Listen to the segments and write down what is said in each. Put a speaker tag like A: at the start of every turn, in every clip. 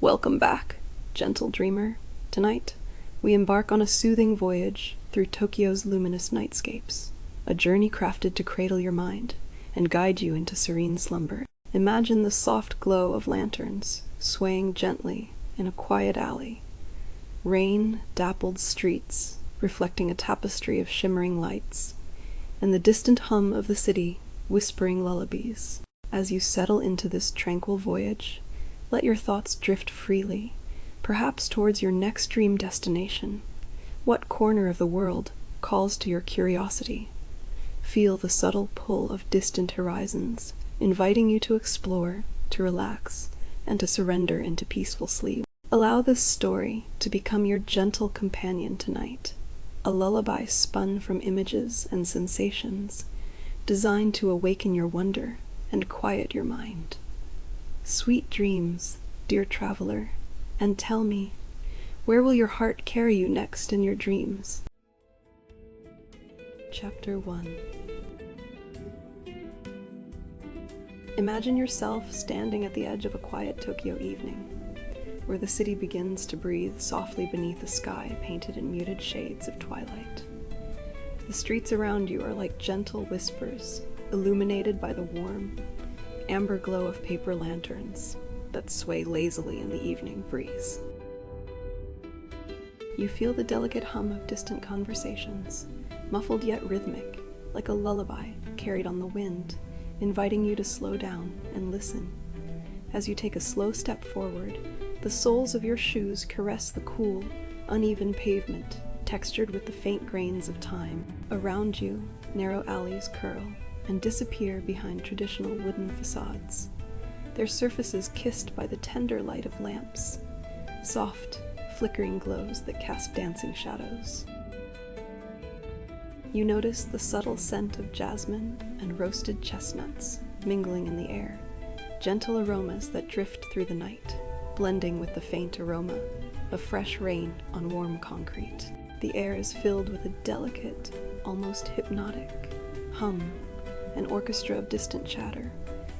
A: Welcome back, gentle dreamer. Tonight, we embark on a soothing voyage through Tokyo's luminous nightscapes, a journey crafted to cradle your mind and guide you into serene slumber. Imagine the soft glow of lanterns swaying gently in a quiet alley, rain-dappled streets reflecting a tapestry of shimmering lights, and the distant hum of the city whispering lullabies. As you settle into this tranquil voyage, let your thoughts drift freely, perhaps towards your next dream destination. What corner of the world calls to your curiosity? Feel the subtle pull of distant horizons, inviting you to explore, to relax, and to surrender into peaceful sleep. Allow this story to become your gentle companion tonight, a lullaby spun from images and sensations, designed to awaken your wonder and quiet your mind. Sweet dreams, dear traveler, and tell me, where will your heart carry you next in your dreams? Chapter 1. Imagine yourself standing at the edge of a quiet Tokyo evening, where the city begins to breathe softly beneath a sky painted in muted shades of twilight. The streets around you are like gentle whispers, illuminated by the warm, amber glow of paper lanterns that sway lazily in the evening breeze. You feel the delicate hum of distant conversations, muffled yet rhythmic, like a lullaby carried on the wind, inviting you to slow down and listen. As you take a slow step forward, the soles of your shoes caress the cool, uneven pavement, textured with the faint grains of time. Around you, narrow alleys curl and disappear behind traditional wooden facades, their surfaces kissed by the tender light of lamps, soft, flickering glows that cast dancing shadows. You notice the subtle scent of jasmine and roasted chestnuts mingling in the air, gentle aromas that drift through the night, blending with the faint aroma of fresh rain on warm concrete. The air is filled with a delicate, almost hypnotic hum, an orchestra of distant chatter,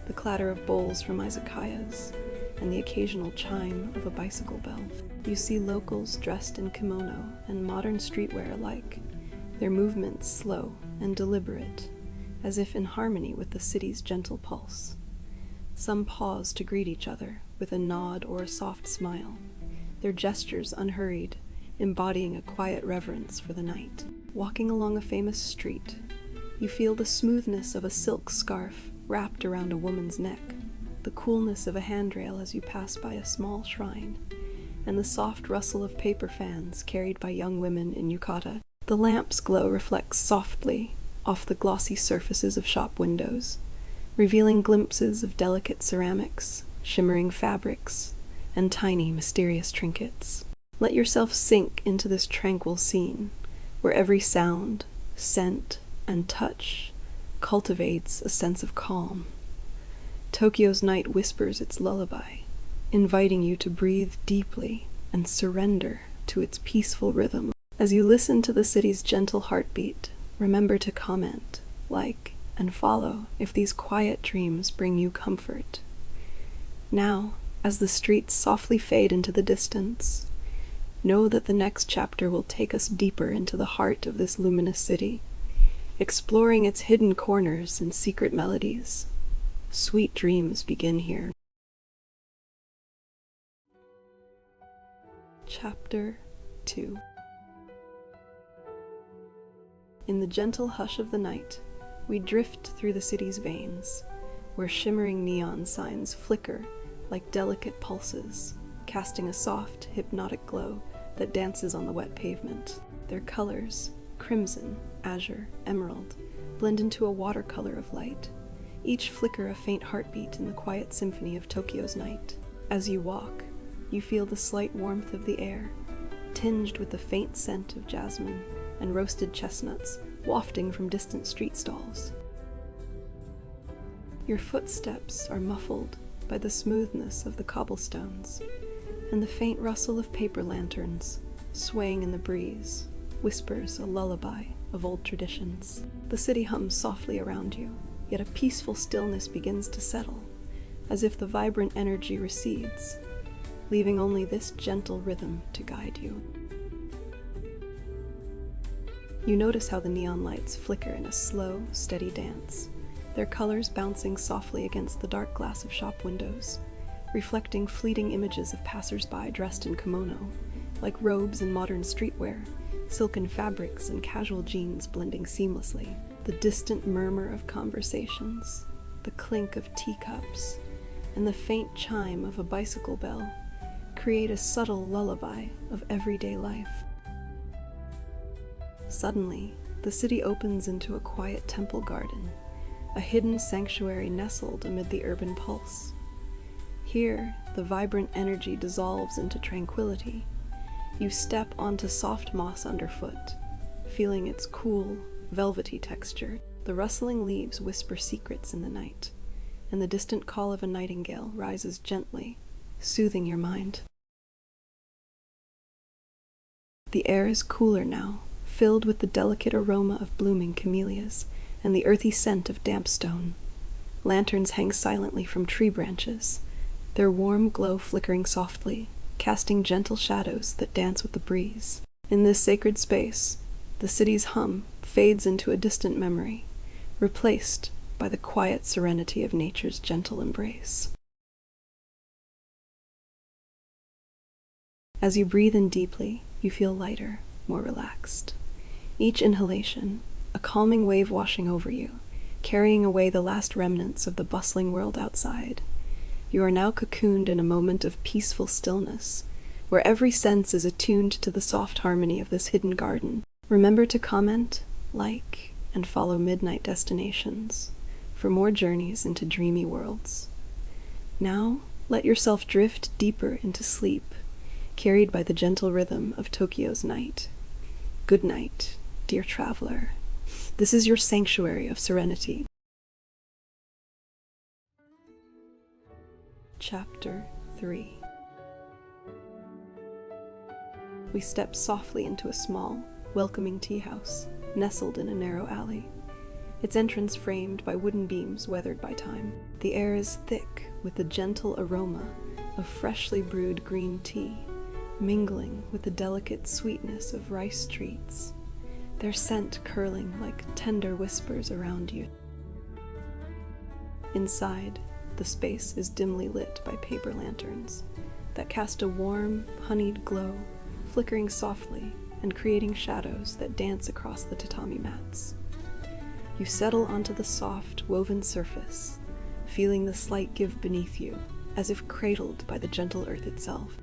A: the clatter of bowls from izakayas, and the occasional chime of a bicycle bell. You see locals dressed in kimono and modern streetwear alike, their movements slow and deliberate, as if in harmony with the city's gentle pulse. Some pause to greet each other with a nod or a soft smile, their gestures unhurried, embodying a quiet reverence for the night. Walking along a famous street, you feel the smoothness of a silk scarf wrapped around a woman's neck, the coolness of a handrail as you pass by a small shrine, and the soft rustle of paper fans carried by young women in yukata. The lamp's glow reflects softly off the glossy surfaces of shop windows, revealing glimpses of delicate ceramics, shimmering fabrics, and tiny, mysterious trinkets. Let yourself sink into this tranquil scene, where every sound, scent, and touch cultivates a sense of calm. Tokyo's night whispers its lullaby, inviting you to breathe deeply and surrender to its peaceful rhythm. As you listen to the city's gentle heartbeat, remember to comment, like, and follow if these quiet dreams bring you comfort. Now, as the streets softly fade into the distance, know that the next chapter will take us deeper into the heart of this luminous city, exploring its hidden corners and secret melodies. Sweet dreams begin here. Chapter 2. In the gentle hush of the night, we drift through the city's veins, where shimmering neon signs flicker like delicate pulses, casting a soft, hypnotic glow that dances on the wet pavement. Their colors, crimson, azure, emerald, blend into a watercolor of light, each flicker a faint heartbeat in the quiet symphony of Tokyo's night. As you walk, you feel the slight warmth of the air, tinged with the faint scent of jasmine and roasted chestnuts wafting from distant street stalls. Your footsteps are muffled by the smoothness of the cobblestones, and the faint rustle of paper lanterns, swaying in the breeze, whispers a lullaby of old traditions. The city hums softly around you, yet a peaceful stillness begins to settle, as if the vibrant energy recedes. leaving only this gentle rhythm to guide you. You notice how the neon lights flicker in a slow, steady dance, their colors bouncing softly against the dark glass of shop windows, reflecting fleeting images of passers-by dressed in kimono, like robes in modern streetwear, silken fabrics and casual jeans blending seamlessly. The distant murmur of conversations, the clink of teacups, and the faint chime of a bicycle bell create a subtle lullaby of everyday life. Suddenly, the city opens into a quiet temple garden, a hidden sanctuary nestled amid the urban pulse. Here, the vibrant energy dissolves into tranquility. You step onto soft moss underfoot, feeling its cool, velvety texture. The rustling leaves whisper secrets in the night, and the distant call of a nightingale rises gently, soothing your mind. The air is cooler now, filled with the delicate aroma of blooming camellias and the earthy scent of damp stone. Lanterns hang silently from tree branches, their warm glow flickering softly, casting gentle shadows that dance with the breeze. In this sacred space, the city's hum fades into a distant memory, replaced by the quiet serenity of nature's gentle embrace. As you breathe in deeply, you feel lighter, more relaxed. Each inhalation, a calming wave washing over you, carrying away the last remnants of the bustling world outside. You are now cocooned in a moment of peaceful stillness, where every sense is attuned to the soft harmony of this hidden garden. Remember to comment, like, and follow Midnight Destinations for more journeys into dreamy worlds. Now, let yourself drift deeper into sleep, carried by the gentle rhythm of Tokyo's night. Good night, dear traveler. This is your sanctuary of serenity. Chapter 3. We step softly into a small, welcoming tea house, nestled in a narrow alley, its entrance framed by wooden beams weathered by time. The air is thick with the gentle aroma of freshly brewed green tea, mingling with the delicate sweetness of rice treats, their scent curling like tender whispers around you. Inside, the space is dimly lit by paper lanterns that cast a warm, honeyed glow, flickering softly and creating shadows that dance across the tatami mats. You settle onto the soft, woven surface, feeling the slight give beneath you, as if cradled by the gentle earth itself.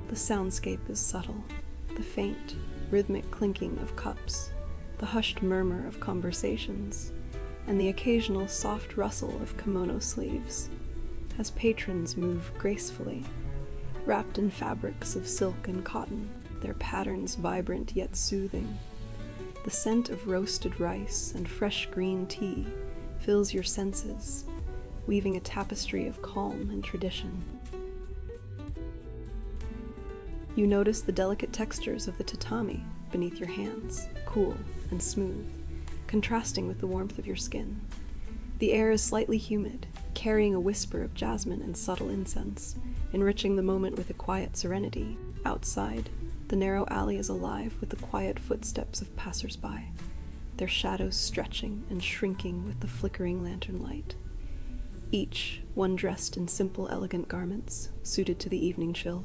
A: The soundscape is subtle, the faint, rhythmic clinking of cups, the hushed murmur of conversations, and the occasional soft rustle of kimono sleeves, as patrons move gracefully, wrapped in fabrics of silk and cotton, their patterns vibrant yet soothing. The scent of roasted rice and fresh green tea fills your senses, weaving a tapestry of calm and tradition. You notice the delicate textures of the tatami beneath your hands, cool and smooth, contrasting with the warmth of your skin. The air is slightly humid, carrying a whisper of jasmine and subtle incense, enriching the moment with a quiet serenity. Outside, the narrow alley is alive with the quiet footsteps of passers-by, their shadows stretching and shrinking with the flickering lantern light. Each one dressed in simple, elegant garments, suited to the evening chill.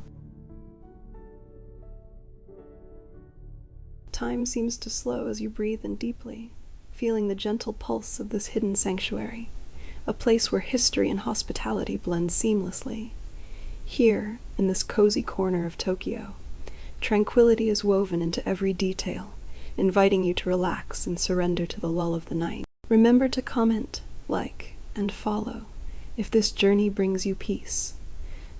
A: Time seems to slow as you breathe in deeply, feeling the gentle pulse of this hidden sanctuary, a place where history and hospitality blend seamlessly. Here, in this cozy corner of Tokyo, tranquility is woven into every detail, inviting you to relax and surrender to the lull of the night. Remember to comment, like, and follow if this journey brings you peace.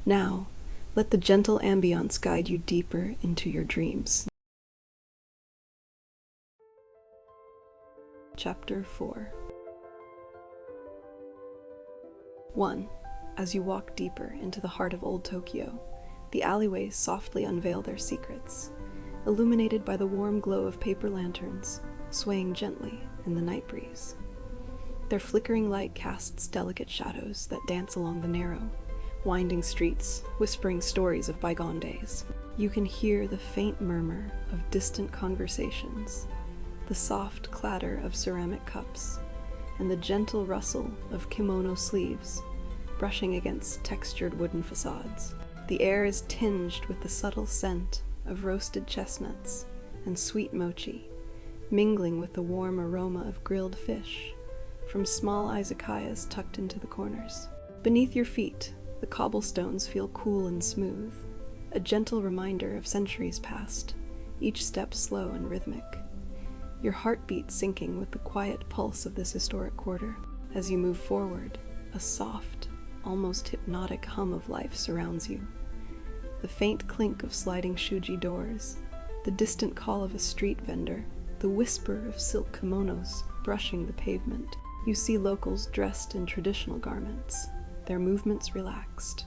A: Now, let the gentle ambiance guide you deeper into your dreams. Chapter 4. 1. As you walk deeper into the heart of Old Tokyo, the alleyways softly unveil their secrets, illuminated by the warm glow of paper lanterns, swaying gently in the night breeze. Their flickering light casts delicate shadows that dance along the narrow, winding streets, whispering stories of bygone days. You can hear the faint murmur of distant conversations, the soft clatter of ceramic cups, and the gentle rustle of kimono sleeves brushing against textured wooden facades. The air is tinged with the subtle scent of roasted chestnuts and sweet mochi, mingling with the warm aroma of grilled fish from small izakayas tucked into the corners. Beneath your feet, the cobblestones feel cool and smooth, a gentle reminder of centuries past, each step slow and rhythmic. Your heartbeat syncing with the quiet pulse of this historic quarter. As you move forward, a soft, almost hypnotic hum of life surrounds you. The faint clink of sliding shuji doors, the distant call of a street vendor, the whisper of silk kimonos brushing the pavement. You see locals dressed in traditional garments, their movements relaxed,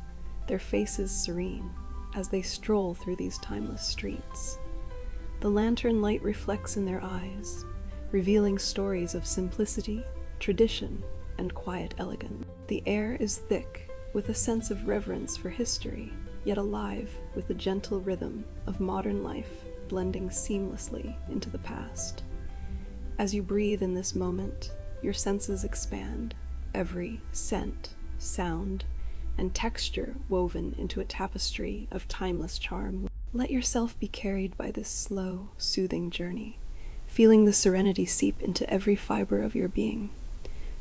A: their faces serene, as they stroll through these timeless streets. The lantern light reflects in their eyes, revealing stories of simplicity, tradition, and quiet elegance. The air is thick with a sense of reverence for history, yet alive with the gentle rhythm of modern life blending seamlessly into the past. As you breathe in this moment, your senses expand, every scent, sound, and texture woven into a tapestry of timeless charm. Let yourself be carried by this slow, soothing journey, feeling the serenity seep into every fiber of your being.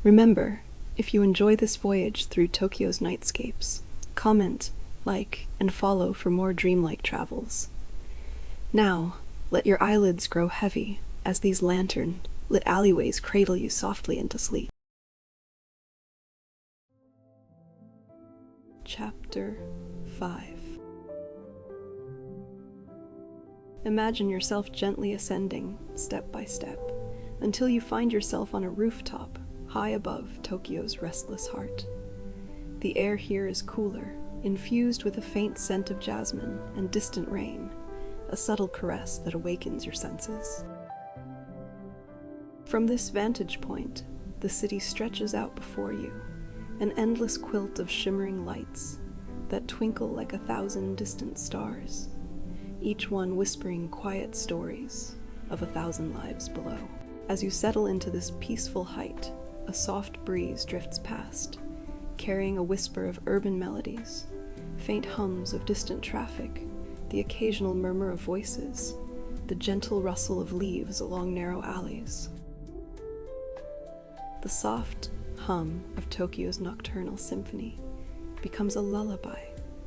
A: Remember, if you enjoy this voyage through Tokyo's nightscapes, comment, like, and follow for more dreamlike travels. Now, let your eyelids grow heavy as these lantern-lit alleyways cradle you softly into sleep. Chapter 5. Imagine yourself gently ascending, step by step, until you find yourself on a rooftop high above Tokyo's restless heart. The air here is cooler, infused with a faint scent of jasmine and distant rain, a subtle caress that awakens your senses. From this vantage point, the city stretches out before you, an endless quilt of shimmering lights that twinkle like 1,000 distant stars, each one whispering quiet stories of 1,000 lives below. As you settle into this peaceful height, a soft breeze drifts past, carrying a whisper of urban melodies, faint hums of distant traffic, the occasional murmur of voices, the gentle rustle of leaves along narrow alleys. The soft hum of Tokyo's nocturnal symphony becomes a lullaby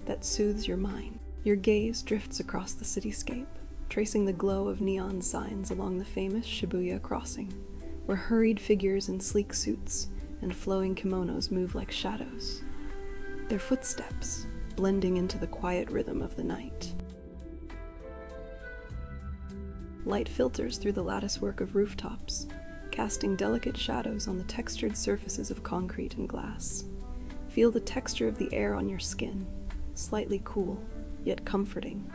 A: that soothes your mind. Your gaze drifts across the cityscape, tracing the glow of neon signs along the famous Shibuya crossing, where hurried figures in sleek suits and flowing kimonos move like shadows, their footsteps blending into the quiet rhythm of the night. Light filters through the latticework of rooftops, casting delicate shadows on the textured surfaces of concrete and glass. Feel the texture of the air on your skin, slightly cool, yet comforting,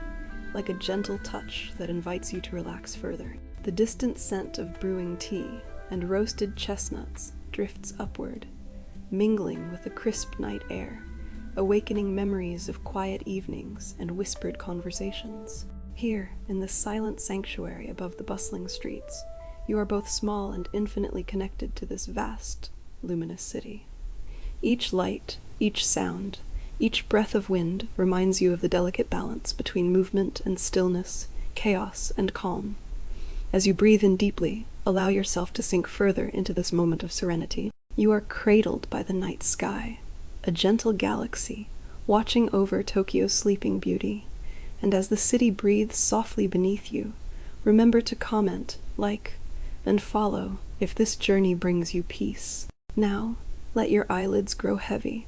A: like a gentle touch that invites you to relax further. The distant scent of brewing tea and roasted chestnuts drifts upward, mingling with the crisp night air, awakening memories of quiet evenings and whispered conversations. Here, in this silent sanctuary above the bustling streets, you are both small and infinitely connected to this vast, luminous city. Each light, each sound, each breath of wind reminds you of the delicate balance between movement and stillness, chaos and calm. As you breathe in deeply, allow yourself to sink further into this moment of serenity. You are cradled by the night sky, a gentle galaxy, watching over Tokyo's sleeping beauty. And as the city breathes softly beneath you, remember to comment, like, and follow if this journey brings you peace. Now, let your eyelids grow heavy,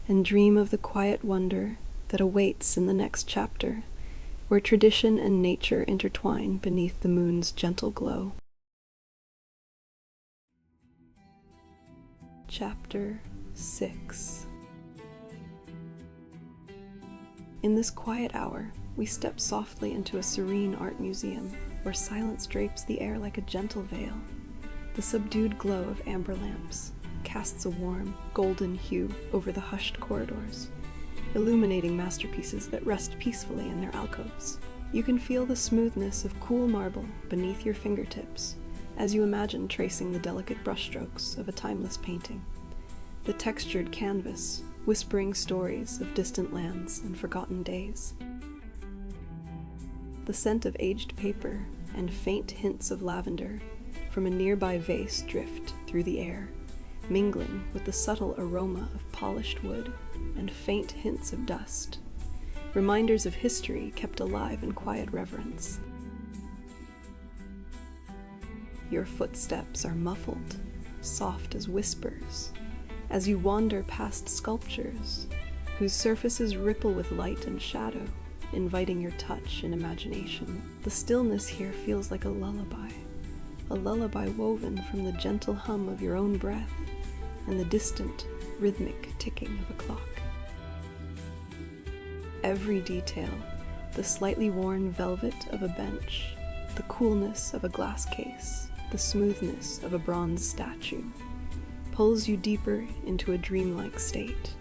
A: and dream of the quiet wonder that awaits in the next chapter, where tradition and nature intertwine beneath the moon's gentle glow. Chapter 6. In this quiet hour, we step softly into a serene art museum, where silence drapes the air like a gentle veil. The subdued glow of amber lamps casts a warm, golden hue over the hushed corridors, illuminating masterpieces that rest peacefully in their alcoves. You can feel the smoothness of cool marble beneath your fingertips as you imagine tracing the delicate brushstrokes of a timeless painting. The textured canvas, whispering stories of distant lands and forgotten days. The scent of aged paper and faint hints of lavender from a nearby vase drift through the air, mingling with the subtle aroma of polished wood and faint hints of dust, reminders of history kept alive in quiet reverence. Your footsteps are muffled, soft as whispers, as you wander past sculptures whose surfaces ripple with light and shadow, inviting your touch and imagination. The stillness here feels like a lullaby woven from the gentle hum of your own breath and the distant, rhythmic ticking of a clock. Every detail, the slightly worn velvet of a bench, the coolness of a glass case, the smoothness of a bronze statue, pulls you deeper into a dreamlike state.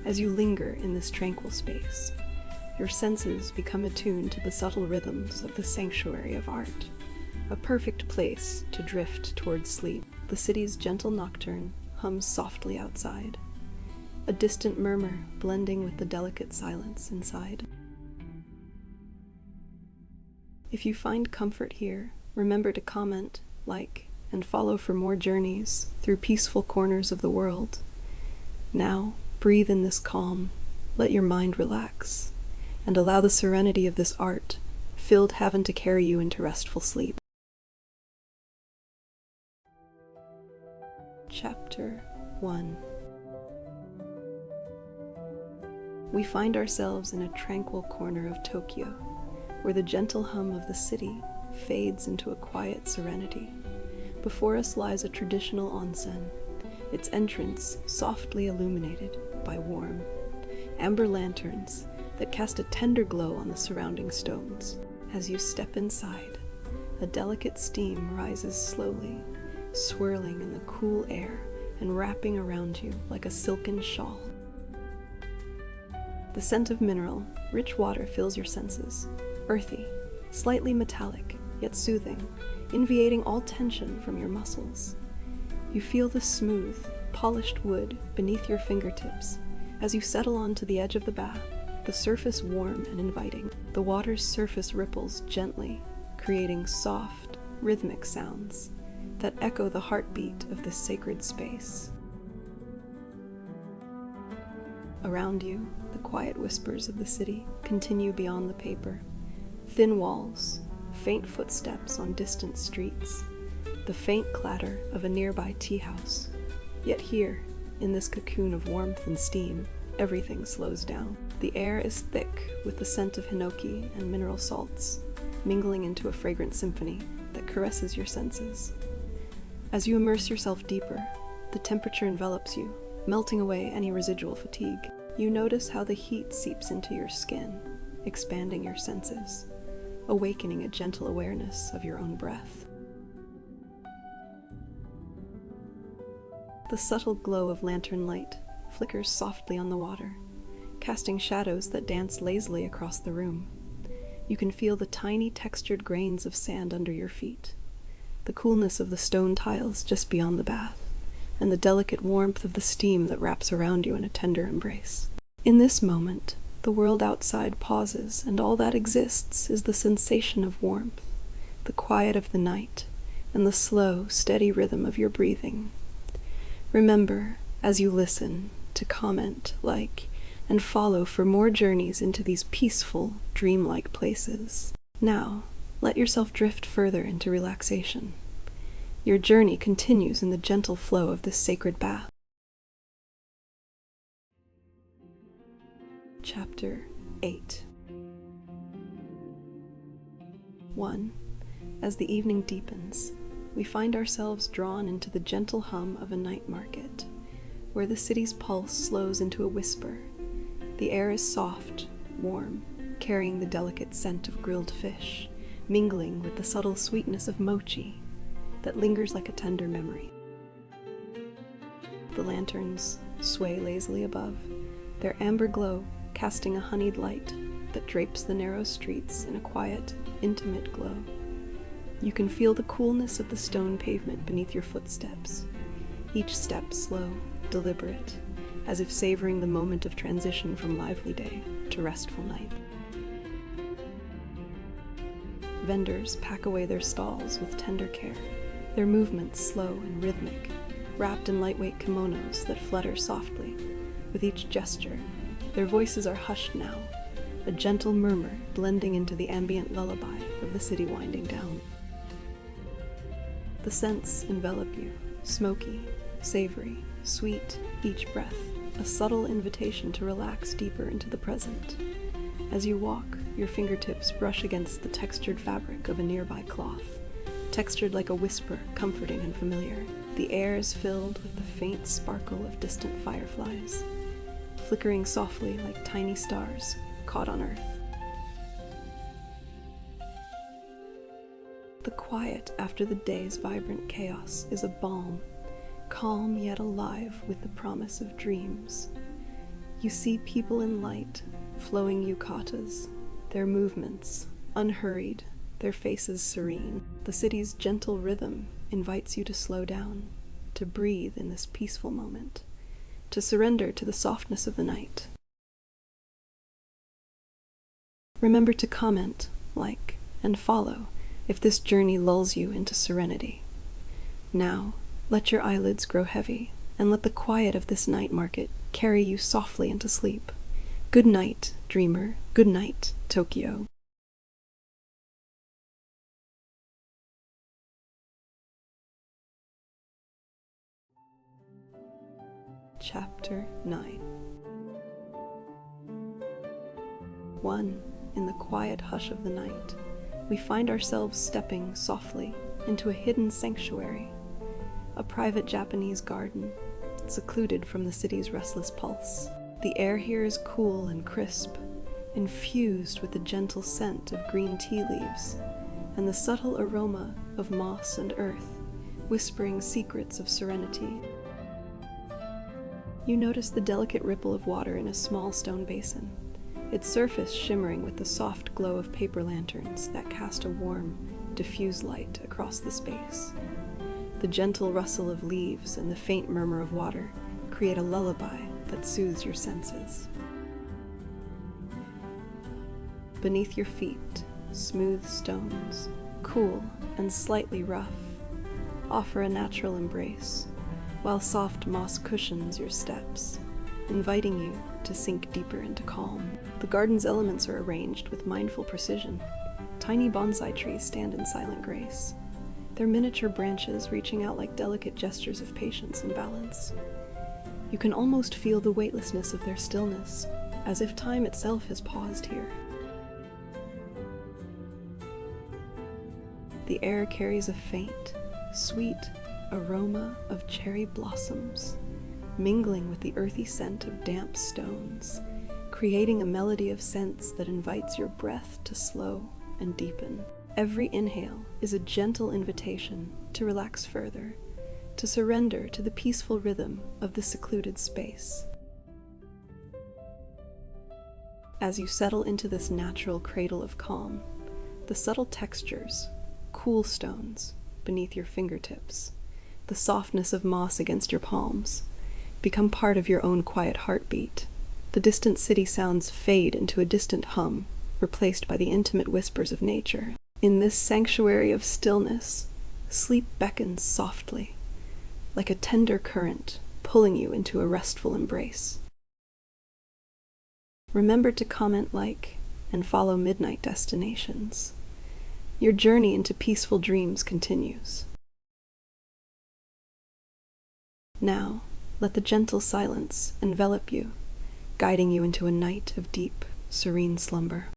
A: As you linger in this tranquil space, your senses become attuned to the subtle rhythms of the sanctuary of art, a perfect place to drift towards sleep. The city's gentle nocturne hums softly outside, a distant murmur blending with the delicate silence inside. If you find comfort here, remember to comment, like, and follow for more journeys through peaceful corners of the world. Now, breathe in this calm, let your mind relax, and allow the serenity of this art filled heaven to carry you into restful sleep. Chapter 1. We find ourselves in a tranquil corner of Tokyo, where the gentle hum of the city fades into a quiet serenity. Before us lies a traditional onsen, its entrance softly illuminated by warm, amber lanterns that cast a tender glow on the surrounding stones. As you step inside, a delicate steam rises slowly, swirling in the cool air and wrapping around you like a silken shawl. The scent of mineral, rich water fills your senses, earthy, slightly metallic, yet soothing, inviating all tension from your muscles. You feel the smooth, polished wood beneath your fingertips as you settle onto the edge of the bath, the surface warm and inviting. The water's surface ripples gently, creating soft, rhythmic sounds that echo the heartbeat of this sacred space. Around you, the quiet whispers of the city continue beyond the paper. Thin walls, faint footsteps on distant streets, the faint clatter of a nearby tea house. Yet here, in this cocoon of warmth and steam, everything slows down. The air is thick with the scent of hinoki and mineral salts, mingling into a fragrant symphony that caresses your senses. As you immerse yourself deeper, the temperature envelops you, melting away any residual fatigue. You notice how the heat seeps into your skin, expanding your senses, awakening a gentle awareness of your own breath. The subtle glow of lantern light flickers softly on the water, casting shadows that dance lazily across the room. You can feel the tiny textured grains of sand under your feet, the coolness of the stone tiles just beyond the bath, and the delicate warmth of the steam that wraps around you in a tender embrace. In this moment, the world outside pauses, and all that exists is the sensation of warmth, the quiet of the night, and the slow, steady rhythm of your breathing. Remember, as you listen, to comment, like, and follow for more journeys into these peaceful, dreamlike places. Now, let yourself drift further into relaxation. Your journey continues in the gentle flow of this sacred bath. Chapter 8. 1. As the evening deepens, we find ourselves drawn into the gentle hum of a night market, where the city's pulse slows into a whisper. The air is soft, warm, carrying the delicate scent of grilled fish, mingling with the subtle sweetness of mochi that lingers like a tender memory. The lanterns sway lazily above, their amber glow casting a honeyed light that drapes the narrow streets in a quiet, intimate glow. You can feel the coolness of the stone pavement beneath your footsteps, each step slow, deliberate, as if savoring the moment of transition from lively day to restful night. Vendors pack away their stalls with tender care, their movements slow and rhythmic, wrapped in lightweight kimonos that flutter softly. With each gesture, their voices are hushed now, a gentle murmur blending into the ambient lullaby of the city winding down. The scents envelop you, smoky, savory, sweet, each breath, a subtle invitation to relax deeper into the present. As you walk, your fingertips brush against the textured fabric of a nearby cloth, textured like a whisper, comforting and familiar. The air is filled with the faint sparkle of distant fireflies, flickering softly like tiny stars caught on earth. The quiet after the day's vibrant chaos is a balm, calm yet alive with the promise of dreams. You see people in light, flowing yukatas, their movements unhurried, their faces serene. The city's gentle rhythm invites you to slow down, to breathe in this peaceful moment, to surrender to the softness of the night. Remember to comment, like, and follow if this journey lulls you into serenity. Now, let your eyelids grow heavy, and let the quiet of this night market carry you softly into sleep. Good night, dreamer. Good night, Tokyo. Chapter 9. 1. In the quiet hush of the night, we find ourselves stepping softly into a hidden sanctuary, a private Japanese garden, secluded from the city's restless pulse. The air here is cool and crisp, infused with the gentle scent of green tea leaves and the subtle aroma of moss and earth, whispering secrets of serenity. You notice the delicate ripple of water in a small stone basin, its surface shimmering with the soft glow of paper lanterns that cast a warm, diffuse light across the space. The gentle rustle of leaves and the faint murmur of water create a lullaby that soothes your senses. Beneath your feet, smooth stones, cool and slightly rough, offer a natural embrace, while soft moss cushions your steps, inviting you to sink deeper into calm. The garden's elements are arranged with mindful precision. Tiny bonsai trees stand in silent grace, their miniature branches reaching out like delicate gestures of patience and balance. You can almost feel the weightlessness of their stillness, as if time itself has paused here. The air carries a faint, sweet aroma of cherry blossoms, mingling with the earthy scent of damp stones, creating a melody of scents that invites your breath to slow and deepen. Every inhale is a gentle invitation to relax further, to surrender to the peaceful rhythm of the secluded space. As you settle into this natural cradle of calm, the subtle textures, cool stones beneath your fingertips, the softness of moss against your palms, become part of your own quiet heartbeat. The distant city sounds fade into a distant hum, replaced by the intimate whispers of nature. In this sanctuary of stillness, sleep beckons softly, like a tender current pulling you into a restful embrace. Remember to comment, like, and follow Midnight Destinations. Your journey into peaceful dreams continues. Now, let the gentle silence envelop you, guiding you into a night of deep, serene slumber.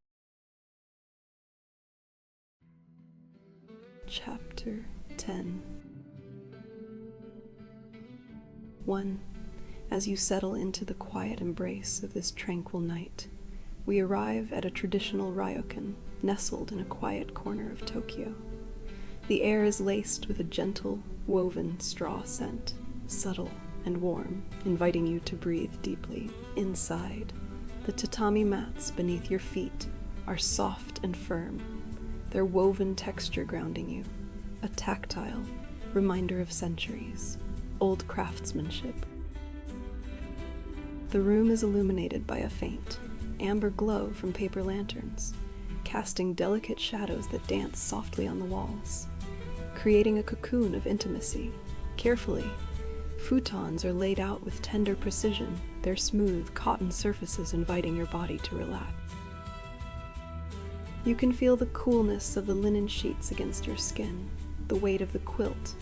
A: Chapter 10. 1. As you settle into the quiet embrace of this tranquil night, we arrive at a traditional ryokan nestled in a quiet corner of Tokyo. The air is laced with a gentle, woven straw scent, subtle and warm, inviting you to breathe deeply. Inside, The tatami mats beneath your feet are soft and firm, their woven texture grounding you, a tactile reminder of centuries, old craftsmanship. The room is illuminated by a faint, amber glow from paper lanterns, casting delicate shadows that dance softly on the walls, creating a cocoon of intimacy. Carefully, futons are laid out with tender precision, their smooth, cotton surfaces inviting your body to relax. You can feel the coolness of the linen sheets against your skin, the weight of the quilt,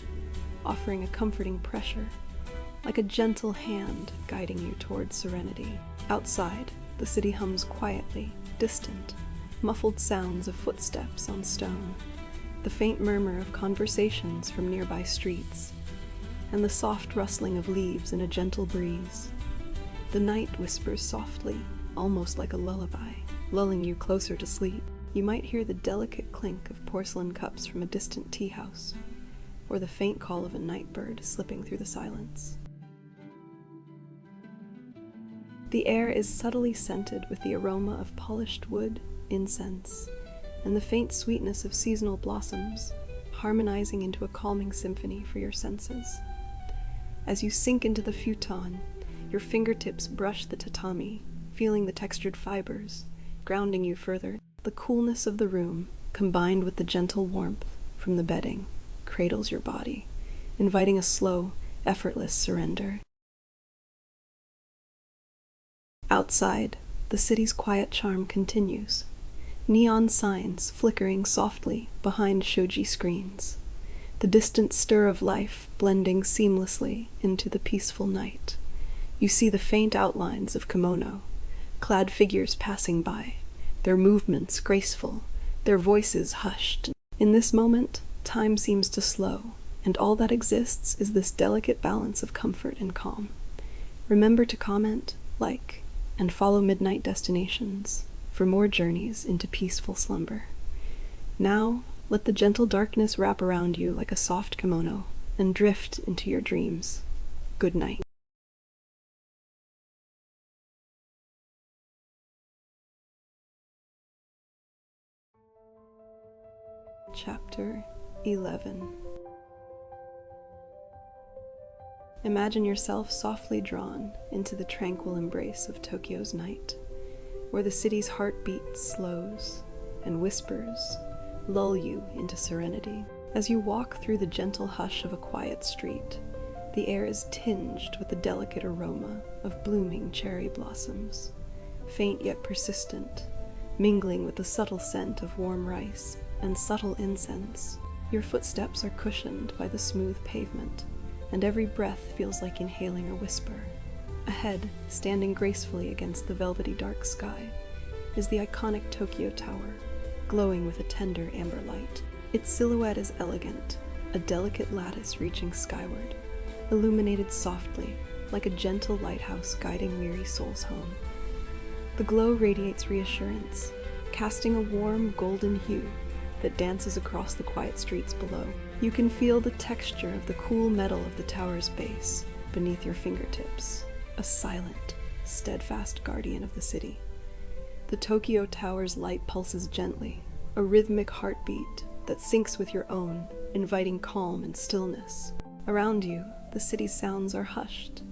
A: offering a comforting pressure, like a gentle hand guiding you towards serenity. Outside, the city hums quietly, distant, muffled sounds of footsteps on stone, the faint murmur of conversations from nearby streets, and the soft rustling of leaves in a gentle breeze. The night whispers softly, almost like a lullaby, lulling you closer to sleep. You might hear the delicate clink of porcelain cups from a distant tea house, or the faint call of a night bird slipping through the silence. The air is subtly scented with the aroma of polished wood, incense, and the faint sweetness of seasonal blossoms, harmonizing into a calming symphony for your senses. As you sink into the futon, your fingertips brush the tatami, feeling the textured fibers, grounding you further. The coolness of the room, combined with the gentle warmth from the bedding, cradles your body, inviting a slow, effortless surrender. Outside, the city's quiet charm continues, neon signs flickering softly behind shoji screens, the distant stir of life blending seamlessly into the peaceful night. You see the faint outlines of kimono, clad figures passing by, their movements graceful, their voices hushed. In this moment, time seems to slow, and all that exists is this delicate balance of comfort and calm. Remember to comment, like, and follow Midnight Destinations for more journeys into peaceful slumber. Now, let the gentle darkness wrap around you like a soft kimono and drift into your dreams. Good night. Chapter 11. Imagine yourself softly drawn into the tranquil embrace of Tokyo's night, where the city's heartbeat slows and whispers lull you into serenity. As you walk through the gentle hush of a quiet street, the air is tinged with the delicate aroma of blooming cherry blossoms, faint yet persistent, mingling with the subtle scent of warm rice and subtle incense. Your footsteps are cushioned by the smooth pavement, and every breath feels like inhaling a whisper. Ahead, standing gracefully against the velvety dark sky, is the iconic Tokyo Tower, glowing with a tender amber light. Its silhouette is elegant, a delicate lattice reaching skyward, illuminated softly, like a gentle lighthouse guiding weary souls home. The glow radiates reassurance, casting a warm golden hue that dances across the quiet streets below. You can feel the texture of the cool metal of the tower's base beneath your fingertips, a silent, steadfast guardian of the city. The Tokyo Tower's light pulses gently, a rhythmic heartbeat that syncs with your own, inviting calm and stillness. Around you, the city's sounds are hushed,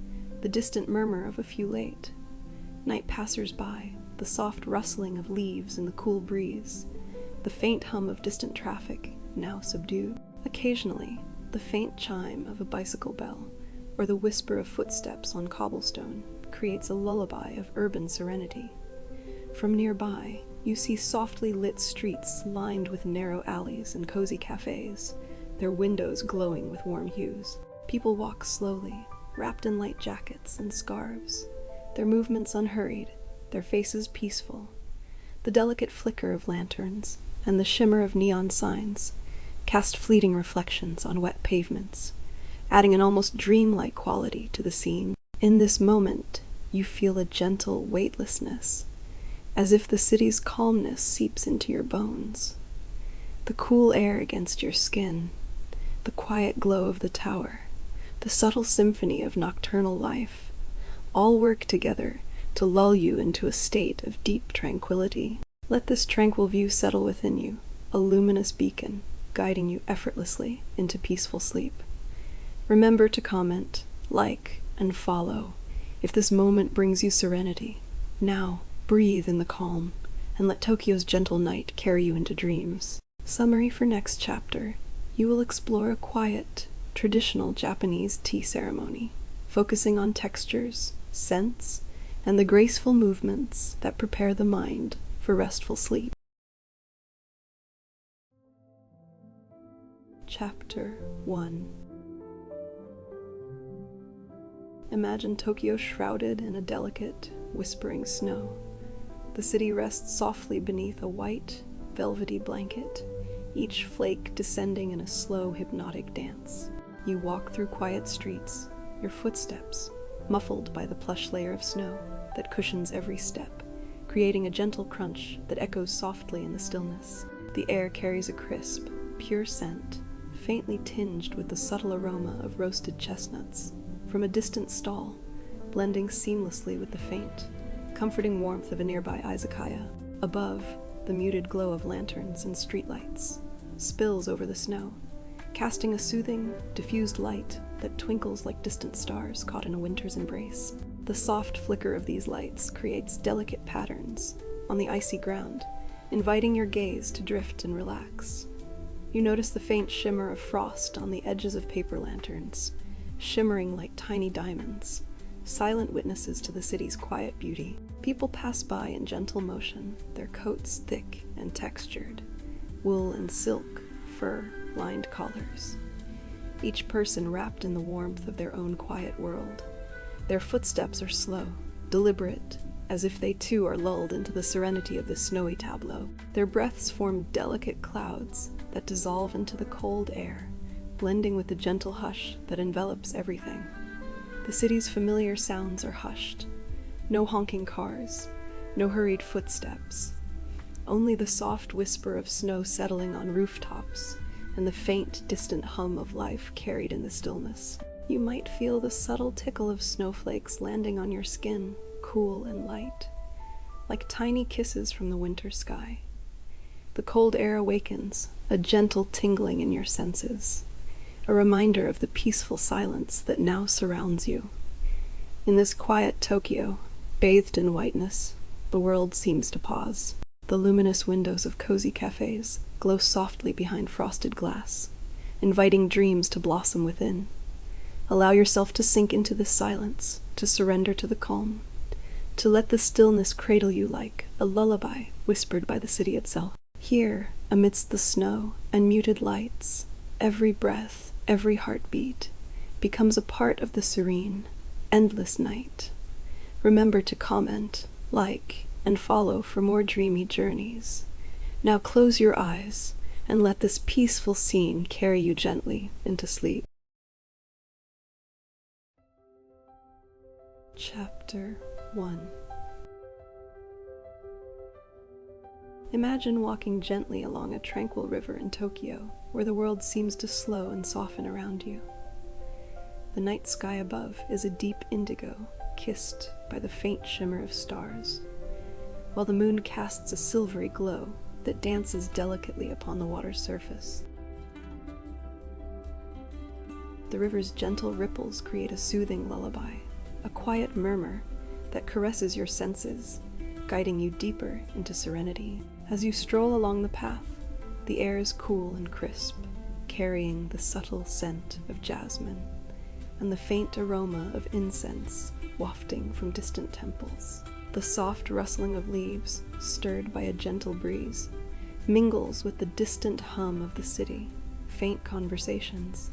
A: the distant murmur of a few late night passers-by, the soft rustling of leaves in the cool breeze, the faint hum of distant traffic, now subdued. Occasionally, the faint chime of a bicycle bell, or the whisper of footsteps on cobblestone, creates a lullaby of urban serenity. From nearby, you see softly lit streets lined with narrow alleys and cozy cafes, their windows glowing with warm hues. People walk slowly, wrapped in light jackets and scarves, their movements unhurried, their faces peaceful. The delicate flicker of lanterns and the shimmer of neon signs cast fleeting reflections on wet pavements, adding an almost dreamlike quality to the scene. In this moment, you feel a gentle weightlessness, as if the city's calmness seeps into your bones. The cool air against your skin, the quiet glow of the tower, the subtle symphony of nocturnal life, all work together to lull you into a state of deep tranquility. Let this tranquil view settle within you, a luminous beacon, guiding you effortlessly into peaceful sleep. Remember to comment, like, and follow if this moment brings you serenity. Now, breathe in the calm, and let Tokyo's gentle night carry you into dreams. Summary for next chapter. You will explore a quiet, traditional Japanese tea ceremony, focusing on textures, scents, and the graceful movements that prepare the mind for restful sleep. Chapter 1. Imagine Tokyo shrouded in a delicate, whispering snow. The city rests softly beneath a white, velvety blanket, each flake descending in a slow, hypnotic dance. You walk through quiet streets, your footsteps muffled by the plush layer of snow that cushions every step, creating a gentle crunch that echoes softly in the stillness. The air carries a crisp, pure scent, faintly tinged with the subtle aroma of roasted chestnuts from a distant stall, blending seamlessly with the faint, comforting warmth of a nearby izakaya. Above, the muted glow of lanterns and streetlights spills over the snow, casting a soothing, diffused light that twinkles like distant stars caught in a winter's embrace. The soft flicker of these lights creates delicate patterns on the icy ground, inviting your gaze to drift and relax. You notice the faint shimmer of frost on the edges of paper lanterns, shimmering like tiny diamonds, silent witnesses to the city's quiet beauty. People pass by in gentle motion, their coats thick and textured, wool and silk, fur, lined collars. Each person wrapped in the warmth of their own quiet world. Their footsteps are slow, deliberate, as if they too are lulled into the serenity of this snowy tableau. Their breaths form delicate clouds that dissolve into the cold air, blending with the gentle hush that envelops everything. The city's familiar sounds are hushed. No honking cars, no hurried footsteps. Only the soft whisper of snow settling on rooftops and the faint, distant hum of life carried in the stillness. You might feel the subtle tickle of snowflakes landing on your skin, cool and light, like tiny kisses from the winter sky. The cold air awakens, a gentle tingling in your senses, a reminder of the peaceful silence that now surrounds you. In this quiet Tokyo, bathed in whiteness, the world seems to pause. The luminous windows of cozy cafes glow softly behind frosted glass, inviting dreams to blossom within. Allow yourself to sink into this silence, to surrender to the calm, to let the stillness cradle you like a lullaby whispered by the city itself. Here, amidst the snow and muted lights, every breath, every heartbeat becomes a part of the serene, endless night. Remember to comment, like, and follow for more dreamy journeys. Now close your eyes and let this peaceful scene carry you gently into sleep. Chapter 1. Imagine walking gently along a tranquil river in Tokyo, where the world seems to slow and soften around you. The night sky above is a deep indigo, kissed by the faint shimmer of stars, while the moon casts a silvery glow that dances delicately upon the water's surface. The river's gentle ripples create a soothing lullaby, a quiet murmur that caresses your senses, guiding you deeper into serenity. As you stroll along the path, the air is cool and crisp, carrying the subtle scent of jasmine and the faint aroma of incense wafting from distant temples. The soft rustling of leaves, stirred by a gentle breeze, mingles with the distant hum of the city, faint conversations,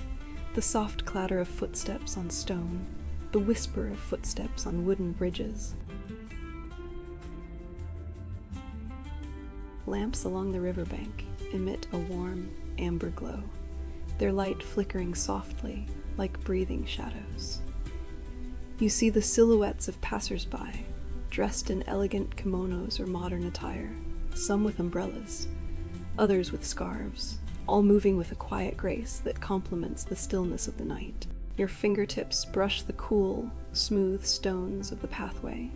A: the soft clatter of footsteps on stone, the whisper of footsteps on wooden bridges. Lamps along the riverbank emit a warm, amber glow, their light flickering softly like breathing shadows. You see the silhouettes of passers-by, dressed in elegant kimonos or modern attire, some with umbrellas, others with scarves, all moving with a quiet grace that complements the stillness of the night. Your fingertips brush the cool, smooth stones of the pathway,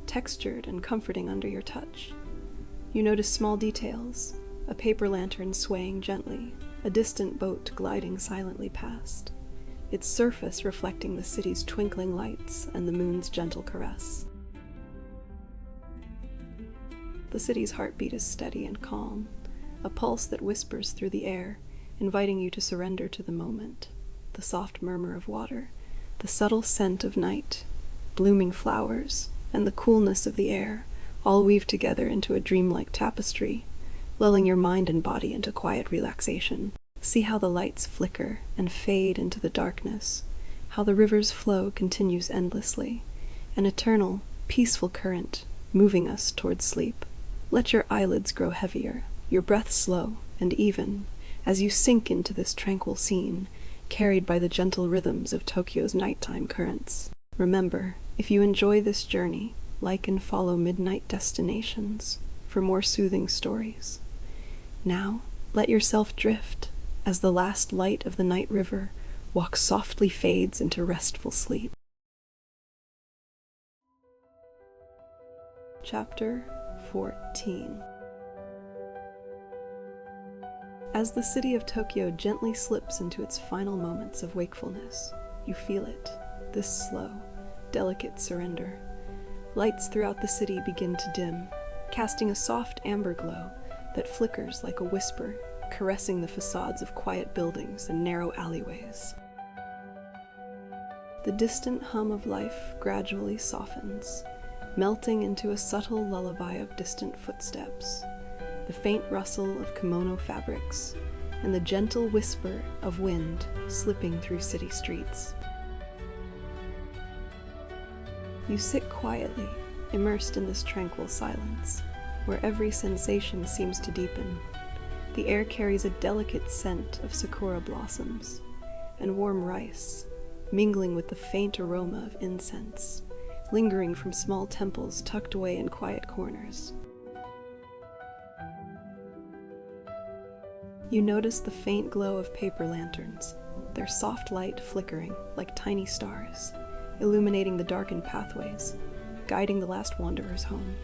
A: textured and comforting under your touch. You notice small details, a paper lantern swaying gently, a distant boat gliding silently past, its surface reflecting the city's twinkling lights and the moon's gentle caress. The city's heartbeat is steady and calm, a pulse that whispers through the air, inviting you to surrender to the moment. The soft murmur of water, the subtle scent of night, blooming flowers, and the coolness of the air all weave together into a dreamlike tapestry, lulling your mind and body into quiet relaxation. See how the lights flicker and fade into the darkness, how the river's flow continues endlessly, an eternal, peaceful current moving us towards sleep. Let your eyelids grow heavier, your breath slow and even, as you sink into this tranquil scene, carried by the gentle rhythms of Tokyo's nighttime currents. Remember, if you enjoy this journey, like and follow Midnight Destinations for more soothing stories. Now, let yourself drift as the last light of the night river walks softly fades into restful sleep. Chapter 14. As the city of Tokyo gently slips into its final moments of wakefulness, you feel it, this slow, delicate surrender. Lights throughout the city begin to dim, casting a soft amber glow that flickers like a whisper, caressing the facades of quiet buildings and narrow alleyways. The distant hum of life gradually softens, melting into a subtle lullaby of distant footsteps, the faint rustle of kimono fabrics, and the gentle whisper of wind slipping through city streets. You sit quietly, immersed in this tranquil silence, where every sensation seems to deepen. The air carries a delicate scent of sakura blossoms and warm rice, mingling with the faint aroma of incense, lingering from small temples tucked away in quiet corners. You notice the faint glow of paper lanterns, their soft light flickering like tiny stars, illuminating the darkened pathways, guiding the last wanderers home.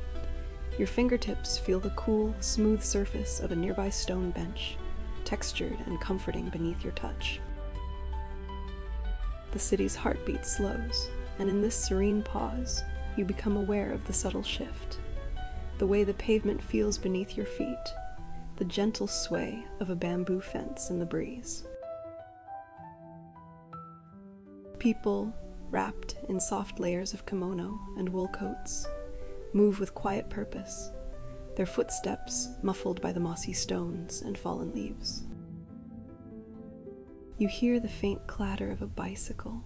A: Your fingertips feel the cool, smooth surface of a nearby stone bench, textured and comforting beneath your touch. The city's heartbeat slows, and in this serene pause, you become aware of the subtle shift, the way the pavement feels beneath your feet, the gentle sway of a bamboo fence in the breeze. People, wrapped in soft layers of kimono and wool coats, move with quiet purpose, their footsteps muffled by the mossy stones and fallen leaves. You hear the faint clatter of a bicycle,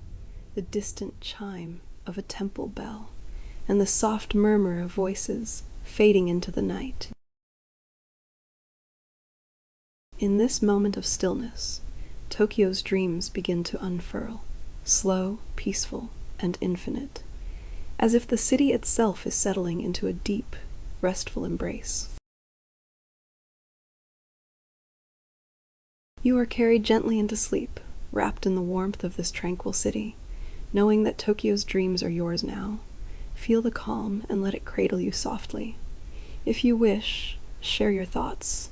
A: the distant chime of a temple bell, and the soft murmur of voices fading into the night. In this moment of stillness, Tokyo's dreams begin to unfurl, slow, peaceful, and infinite, as if the city itself is settling into a deep, restful embrace. You are carried gently into sleep, wrapped in the warmth of this tranquil city, knowing that Tokyo's dreams are yours now. Feel the calm and let it cradle you softly. If you wish, share your thoughts,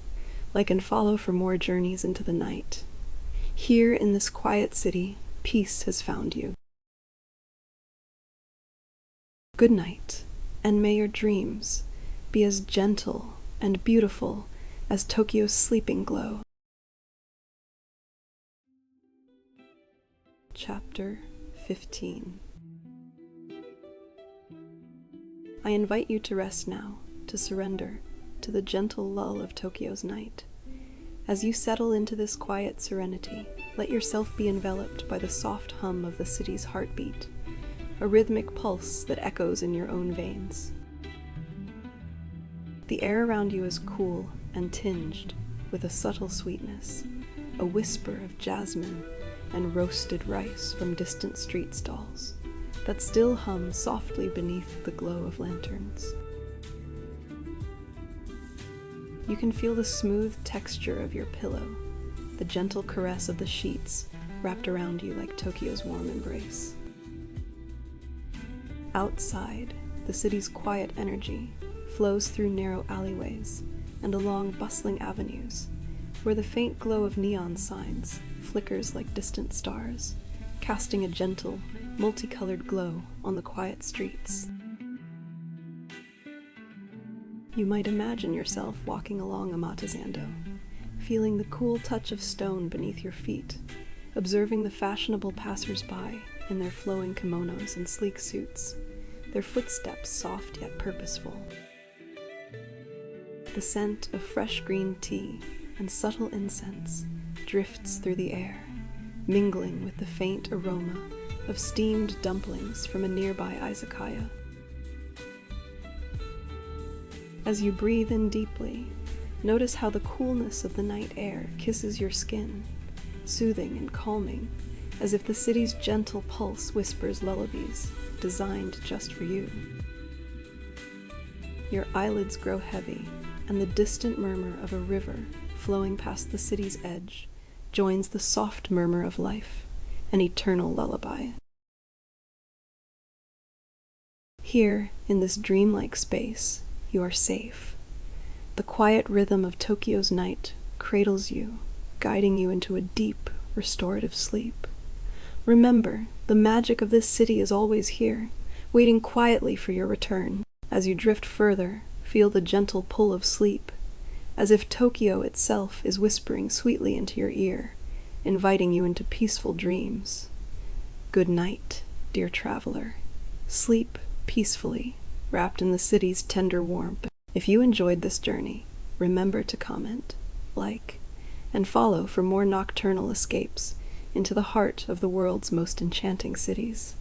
A: like and follow for more journeys into the night. Here in this quiet city, peace has found you. Good night, and may your dreams be as gentle and beautiful as Tokyo's sleeping glow. Chapter 15. I invite you to rest now, to surrender to the gentle lull of Tokyo's night. As you settle into this quiet serenity, let yourself be enveloped by the soft hum of the city's heartbeat, a rhythmic pulse that echoes in your own veins. The air around you is cool and tinged with a subtle sweetness, a whisper of jasmine and roasted rice from distant street stalls that still hum softly beneath the glow of lanterns. You can feel the smooth texture of your pillow, the gentle caress of the sheets wrapped around you like Tokyo's warm embrace. Outside, the city's quiet energy flows through narrow alleyways and along bustling avenues, where the faint glow of neon signs flickers like distant stars, casting a gentle, multicolored glow on the quiet streets. You might imagine yourself walking along Amatizando, feeling the cool touch of stone beneath your feet, observing the fashionable passers-by in their flowing kimonos and sleek suits, their footsteps soft yet purposeful. The scent of fresh green tea and subtle incense drifts through the air, mingling with the faint aroma of steamed dumplings from a nearby izakaya. As you breathe in deeply, notice how the coolness of the night air kisses your skin, soothing and calming, as if the city's gentle pulse whispers lullabies designed just for you. Your eyelids grow heavy, and the distant murmur of a river flowing past the city's edge joins the soft murmur of life, an eternal lullaby. Here, in this dreamlike space, you are safe. The quiet rhythm of Tokyo's night cradles you, guiding you into a deep, restorative sleep. Remember, the magic of this city is always here, waiting quietly for your return. As you drift further, feel the gentle pull of sleep, as if Tokyo itself is whispering sweetly into your ear, inviting you into peaceful dreams. Good night, dear traveler. Sleep peacefully, wrapped in the city's tender warmth. If you enjoyed this journey, remember to comment, like, and follow for more nocturnal escapes into the heart of the world's most enchanting cities.